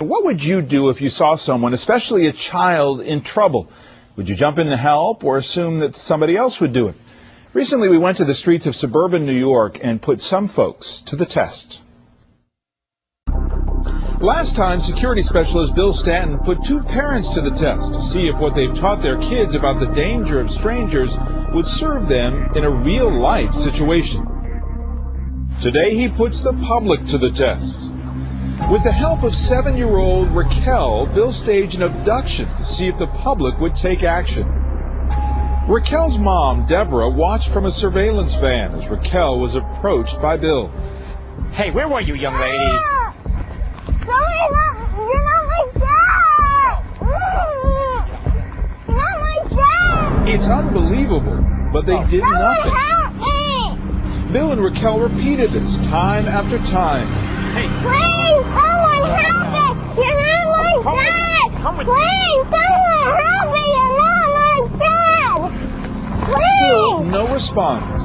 What would you do if you saw someone, especially a child, in trouble? Would you jump in to help or assume that somebody else would do it? Recently, we went to the streets of suburban New York and put some folks to the test. Last time, security specialist Bill Stanton put two parents to the test to see if what they've taught their kids about the danger of strangers would serve them in a real-life situation. Today, he puts the public to the test. With the help of 7-year-old Raquel, Bill staged an abduction to see if the public would take action. Raquel's mom, Deborah, watched from a surveillance van as Raquel was approached by Bill. Hey, where were you, young lady? You're not my dad! You're not my dad! It's unbelievable, but they did nothing. Help me! Bill and Raquel repeated this time after time. Hey, Please, someone help me! You're not my dad! Please, someone help me! You're not my dad! Please! Still no response.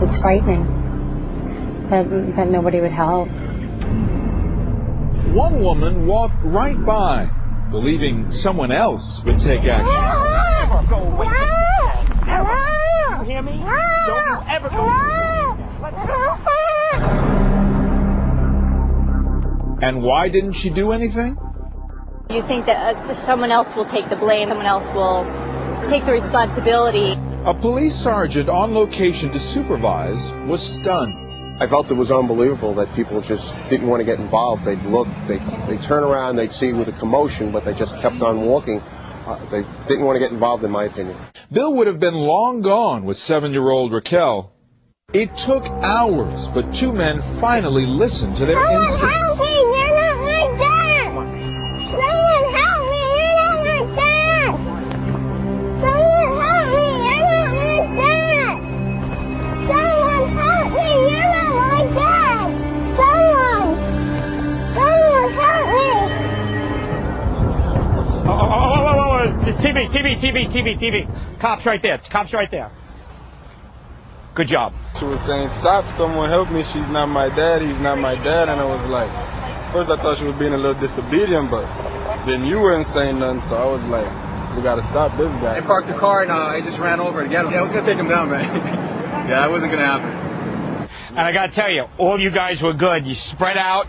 It's frightening that nobody would help. One woman walked right by, believing someone else would take action. never go away from me. Never. You hear me? Don't you ever go away. And why didn't she do anything? You think that someone else will take the blame, someone else will take the responsibility. A police sergeant on location to supervise was stunned. I felt it was unbelievable that people just didn't want to get involved. They'd look, they'd turn around, they'd see with a commotion, but they just kept on walking. They didn't want to get involved, in my opinion. Bill would have been long gone with 7-year-old Raquel. It took hours, but two men finally listened to their instincts. Help me! You're not my dad! Someone help me! You're not my dad! Someone help me! You're not my dad! Someone help me! You're not my dad! Someone help me! TV. Cops right there. Cops right there. Good job. She was saying, stop, someone help me, she's not my dad, he's not my dad. And I was like, first I thought she was being a little disobedient, but then you weren't saying nothing, so I was like, we gotta stop this guy. I parked the car and I just ran over to get him. Yeah, I was gonna take him down, man. Yeah, it wasn't gonna happen. And I gotta tell you, all you guys were good. You spread out.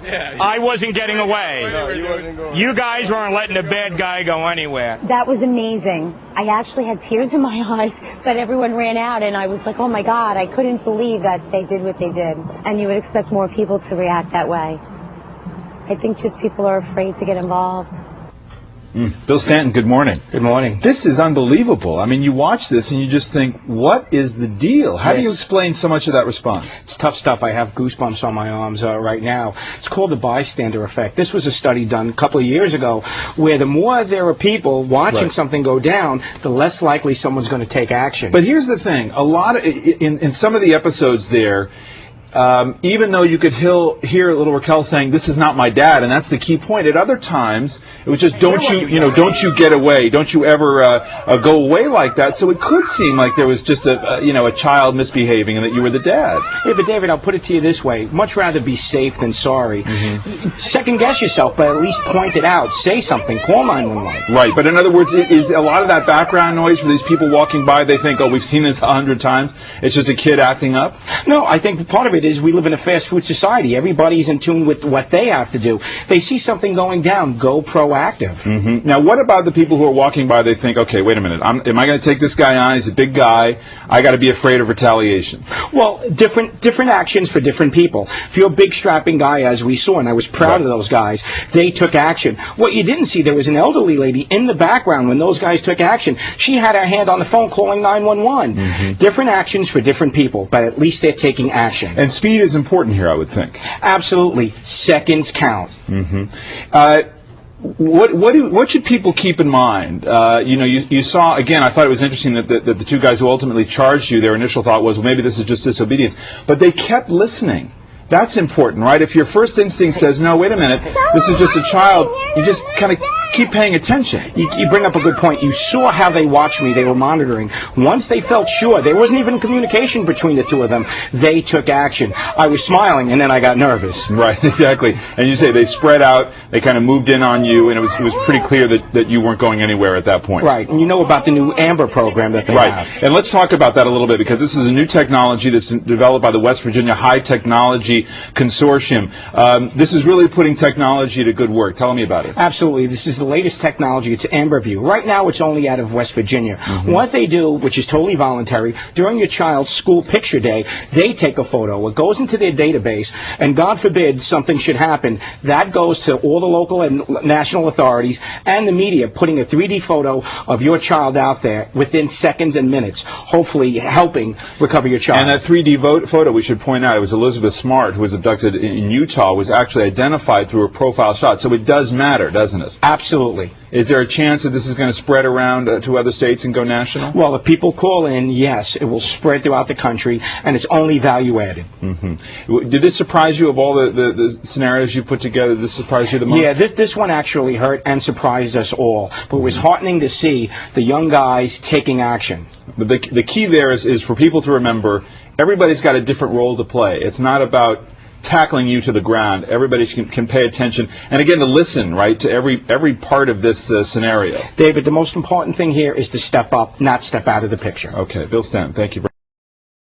Yeah, I wasn't getting away. No, you wasn't going. You guys weren't letting the bad guy go anywhere. That was amazing. I actually had tears in my eyes, but everyone ran out and I was like, oh my God, I couldn't believe that they did what they did. And you would expect more people to react that way. I think just people are afraid to get involved. Bill Stanton, good morning. Good morning. This is unbelievable. I mean, you watch this and you just think, what is the deal? How do you explain so much of that response? It's tough stuff. I have goosebumps on my arms right now. It's called the bystander effect. This was a study done a couple of years ago where the more there are people watching something go down, the less likely someone's going to take action. But here's the thing. A lot of, in some of the episodes there, even though you could hear little Raquel saying, this is not my dad, and that's the key point, at other times, it was just, don't you get away, don't you ever go away like that. So it could seem like there was just a child misbehaving and that you were the dad. Yeah, but David, I'll put it to you this way. Much rather be safe than sorry. Second guess yourself, but at least point it out. Say something. Call 911. Right, but in other words, is a lot of that background noise for these people walking by, they think, oh, we've seen this 100 times, it's just a kid acting up? No, I think part of it is we live in a fast food society. Everybody's in tune with what they have to do. They see something going down, go proactive. Now, what about the people who are walking by, they think, okay, wait a minute, am I going to take this guy on? He's a big guy. I got to be afraid of retaliation. Well, different actions for different people. If you're a big strapping guy, as we saw, and I was proud of those guys, they took action. What you didn't see, there was an elderly lady in the background when those guys took action. She had her hand on the phone calling 911. Different actions for different people, but at least they're taking action. And speed is important here, I would think. Absolutely. Seconds count. What should people keep in mind? You saw, again, I thought it was interesting that the two guys who ultimately charged you, their initial thought was, well, maybe this is just disobedience. But they kept listening. That's important, right? If your first instinct says, no, wait a minute, this is just a child. You just kind of keep paying attention. You bring up a good point. You saw how they watched me. They were monitoring. Once they felt sure, there wasn't even communication between the two of them, they took action. I was smiling, and then I got nervous. Right, exactly. And you say they spread out, they kind of moved in on you, and it was pretty clear that you weren't going anywhere at that point. Right, and you know about the new AMBER program that they have. And let's talk about that a little bit, because this is a new technology that's developed by the West Virginia High Technology Consortium. This is really putting technology to good work. Tell me about it. Absolutely. This is the latest technology. It's Amber View. Right now, it's only out of West Virginia. What they do, which is totally voluntary, during your child's school picture day, they take a photo. It goes into their database, and God forbid something should happen. That goes to all the local and national authorities and the media, putting a 3D photo of your child out there within seconds and minutes, hopefully helping recover your child. And that 3D photo, we should point out, it was Elizabeth Smart, who was abducted in Utah, was actually identified through a profile shot. So it does matter, doesn't it? Absolutely. Is there a chance that this is going to spread around to other states and go national? Well, if people call in, yes, it will spread throughout the country, and it's only value added. Did this surprise you of all the scenarios you put together? Did this surprise you the most? Yeah, this one actually hurt and surprised us all. But it was heartening to see the young guys taking action. But the key there is for people to remember, everybody's got a different role to play. It's not about tackling you to the ground. Everybody can pay attention, and again, to listen, right, to every part of this scenario. David, the most important thing here is to step up, not step out of the picture. Okay, Bill Stanton, thank you.